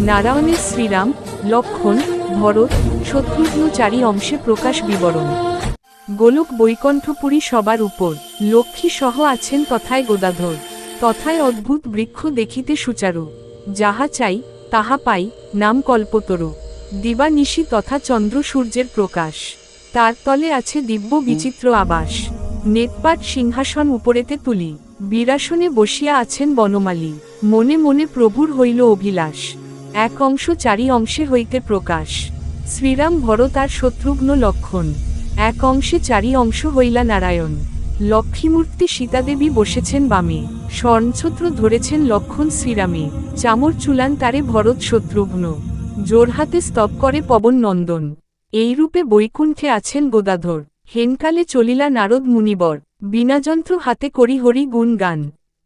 নারায়ণের শ্রীরাম, লক্ষ্মণ, ভরত, শত্রুঘ্ন চারি অংশে প্রকাশ বিবরণ। গোলক বৈকুণ্ঠপুরী সবার উপর, লক্ষ্মী সহ আছেন তথায় গদাধর। তথায় অদ্ভুত বৃক্ষ দেখিতে সুচারু, যাহা চাই তাহা পাই, নাম কল্পতরু। দিবানিশি তথা চন্দ্র সূর্যের প্রকাশ, তার তলে আছে দিব্য বিচিত্র আবাস। নেতপাট সিংহাসন উপরেতে তুলি, বীরাসনে বসিয়া আছেন বনমালী। মনে মনে প্রভুর হইল অভিলাষ, এক অংশ চারি অংশে হইতে প্রকাশ। শ্রীরাম ভরত আর শত্রুঘ্ন লক্ষ্মণ, এক অংশে চারি অংশ হইলা নারায়ণ। লক্ষ্মীমূর্তি সীতাদেবী বসেছেন বামে, স্বর্ণছত্র ধরেছেন লক্ষ্মণ শ্রীরামে। চামর চুলান তারে ভরত শত্রুঘ্ন, জোড়হাতে স্তব করে পবন নন্দন। এইরূপে বৈকুণ্ঠে আছেন গদাধর। হেনকালে চলিলা নারদ মুনিবর, বীণাযন্ত্র হাতে করি হরি গুণ গান।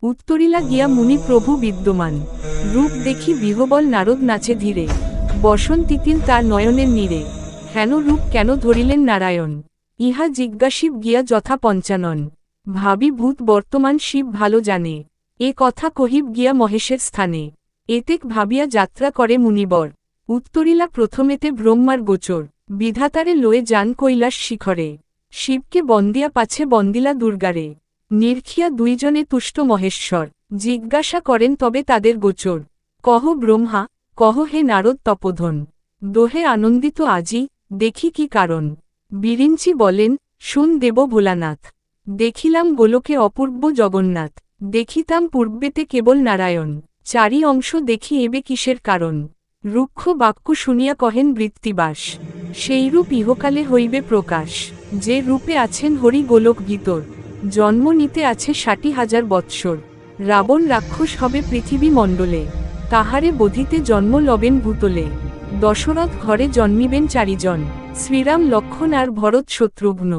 উত্তরিলা গিয়া মুনি প্রভু বিদ্যমান, রূপ দেখি বিহবল নারদ নাচে ধীরে। বসন্তিতিল তার নয়নের নীরে, হেন রূপ কেন ধরিলেন নারায়ণ। ইহা জিজ্ঞাসিব গিয়া যথা পঞ্চানন, ভাবি ভূত বর্তমান শিব ভালো জানে। এ কথা কহিব গিয়া মহেশের স্থানে, এতেক ভাবিয়া যাত্রা করে মুনিবর। উত্তরিলা প্রথমেতে ব্রহ্মার গোচর, বিধাতারে লয়ে যান কৈলাস শিখরে। শিবকে বন্দিয়া পাছে বন্দিলা দুর্গারে, নির্খিয়া দুইজনে তুষ্ট মহেশ্বর। জিজ্ঞাসা করেন তবে তাদের গোচর, কহ ব্রহ্মা কহ হে নারদ তপোধন। দোহে আনন্দিত আজি, দেখি কি কারণ। বিরিঞ্চি বলেন, শুন দেব ভোলানাথ। দেখিলাম গোলকে অপূর্ব জগন্নাথ, দেখিতাম পূর্বেতে কেবল নারায়ণ। চারি অংশ দেখি এবে কিসের কারণ। রুক্ষ বাক্য শুনিয়া কহেন বৃত্তিবাস, সেইরূপ ইহকালে হইবে প্রকাশ। যে রূপে আছেন হরি গোলক ভিতর, জন্ম নিতে আছে ৬০,০০০ বৎসর। রাবণ রাক্ষস হবে পৃথিবী মণ্ডলে, তাহারে বধিতে জন্ম লবেন ভূতলে। দশরথ ঘরে জন্মিবেন চারিজন, শ্রীরাম লক্ষ্মণ আর ভরত শত্রুঘ্ন।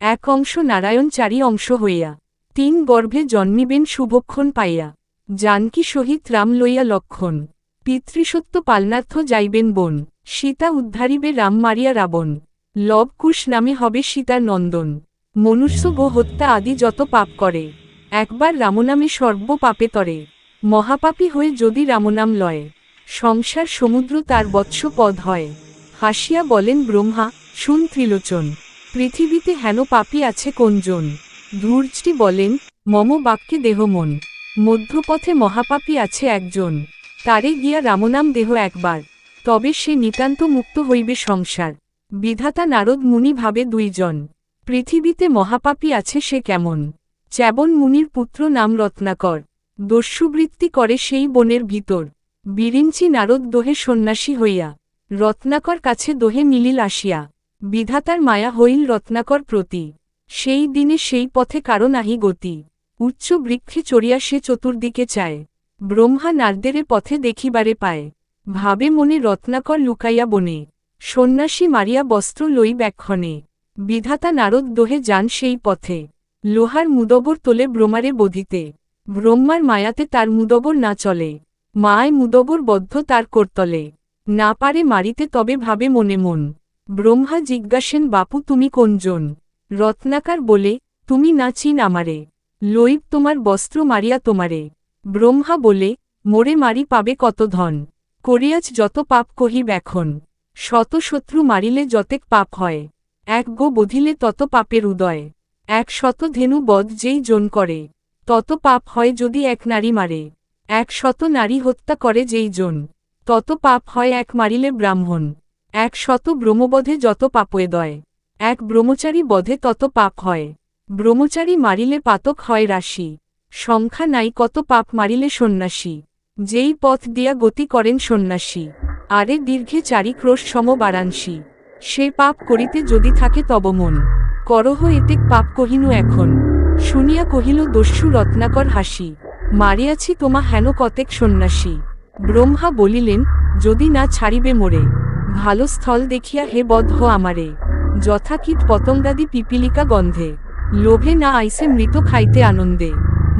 এক অংশ নারায়ণ চারি অংশ হইয়া, তিন গর্ভে জন্মিবেন শুভক্ষণ পাইয়া। জানকী সহিত রাম লইয়া লক্ষ্মণ, পিতৃসত্য পালনার্থ যাইবেন বন। সীতা উদ্ধারিবে রাম মারিয়া রাবণ, লবকুশ নামে হবে সীতার নন্দন। মনুষ্য গো হত্যা আদি যত পাপ করে, একবার রামনামে সর্ব পাপে তরে। মহাপাপী হয়ে যদি রামনাম লয়, সংসার সমুদ্র তার বৎস পদ হয়। হাসিয়া বলেন ব্রহ্মা, শুন ত্রিলোচন, পৃথিবীতে হেন পাপী আছে কোনজন। ধূর্জটি বলেন, মম বাক্যে দেহ মন, মধ্যপথে মহাপাপী আছে একজন। তারে গিয়া রামনাম দেহ একবার, তবে সে নিতান্ত মুক্ত হইবে সংসার। বিধাতা নারদ মুনি ভাবে দুইজন, পৃথিবীতে মহাপাপী আছে সে কেমন। চ্যাবন মুনির পুত্র নাম রত্নাকর, দস্যুবৃত্তি করে সেই বনের ভিতর। বিরিঞ্চি নারদ দোহে সন্ন্যাসী হইয়া, রত্নাকর কাছে দোহে মিলিল আসিয়া। বিধাতার মায়া হইল রত্নাকর প্রতি, সেই দিনে সেই পথে কারো নাহি গতি। উচ্চ বৃক্ষে চড়িয়া সে চতুর্দিকে চায়, ব্রহ্মা নারদেরে পথে দেখিবারে পায়। ভাবে মনে রত্নাকর লুকাইয়া বনে, সন্ন্যাসী মারিয়া বস্ত্র লই ব্যাক্ষণে। বিধাতা নারদ দোহে যান সেই পথে, লোহার মুদগর তোলে ব্রহ্মারে বধিতে। ব্রহ্মার মায়াতে তার মুদগর না চলে, মায় মুদগর বদ্ধ তার করতলে। না পারে মারিতে তবে ভাবে মনে মন, ব্রহ্মা জিজ্ঞাসেন বাপু তুমি কোনজন। রত্নাকার বলে, তুমি না চিন আমারে, লইব তোমার বস্ত্র মারিয়া তোমারে। ব্রহ্মা বলে, মোরে মারি পাবে কত ধন, করিয়াছ যত পাপ কহিব এখন। শত শত্রু মারিলে যতেক পাপ হয়, এক গো বধিলে তত পাপের উদয়। ১০০ ধেনু বধ যেই জন করে, তত পাপ হয় যদি এক নারী মারে। ১০০ নারী হত্যা করে যেই জন, তত পাপ হয় এক মারিলে ব্রাহ্মণ। ১০০ ব্রহ্মবধে যত পাপোদয়, এক ব্রহ্মচারী বধে তত পাপ হয়। ব্রহ্মচারী মারিলে পাতক হয় রাশি, সংখ্যা নাই কত পাপ মারিলে সন্ন্যাসী। যেই পথ দিয়া গতি করেন সন্ন্যাসী, আরে দীর্ঘে ৪ ক্রোশ সম বারাণসী। সে পাপ করিতে যদি থাকে তব মন, করহ এতেক পাপ কহিনু এখন। শুনিয়া কহিল দস্যু রত্নাকর হাসি, মারিয়াছি তোমা হেন কতেক সন্ন্যাসী। ব্রহ্মা বলিলেন, যদি না ছাড়িবে মোরে, ভালো স্থল দেখিয়া হে বধ আমারে। যথা কীট পতঙ্গাদি পিপিলিকা গন্ধে, লোভে না আইসে মৃত খাইতে আনন্দে।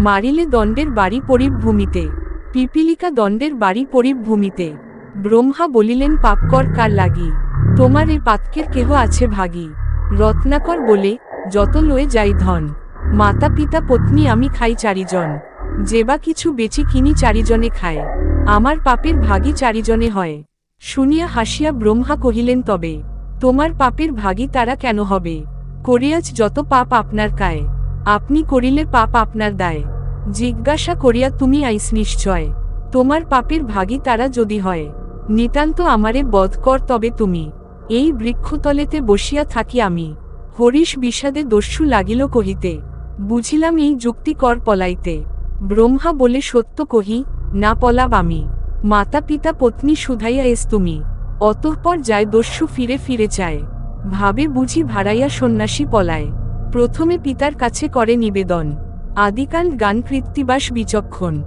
মারিলে দণ্ডের বাড়ি পরিব ভূমিতে, পিপিলিকা দণ্ডের বাড়ি পরিব ভূমিতে। ব্রহ্মা বলিলেন পাপকর কার লাগি, তোমার এ পাতকের কেহ আছে ভাগী। রত্নাকর বলে, যত লয়ে যাই ধন, মাতা পিতা পত্নী আমি খাই ৪ জন। যেবা কিছু বেচি কিনি ৪ জনে খায়, আমার পাপের ভাগী চারিজনে হয়। শুনিয়া হাসিয়া ব্রহ্মা কহিলেন, তবে তোমার পাপের ভাগী তারা কেন হবে? করিয়াছ যত পাপ আপনার কায়, আপনি করিলে পাপ আপনার দায়। জিজ্ঞাসা করিয়া তুমি আইস নিশ্চয়, তোমার পাপের ভাগী তারা যদি হয়, নিতান্ত আমারে বধ কর তবে তুমি। এই বৃক্ষতলেতে বসিয়া থাকি আমি। হরিশ বিষাদে দস্যু লাগিল কহিতে, বুঝিলাম এই যুক্তি কর পলাইতে। ব্রহ্মা বলে, সত্য কহি, না পলাব আমি। মাতা পিতা পত্নী শুধাইয়া এস তুমি, অতঃপর যায় দস্যু ফিরে ফিরে চায়। ভাবে বুঝি ভাড়াইয়া সন্ন্যাসী পলায়, প্রথমে পিতার কাছে করে নিবেদন। আদিকাণ্ড গান কৃত্তিবাস বিচক্ষণ।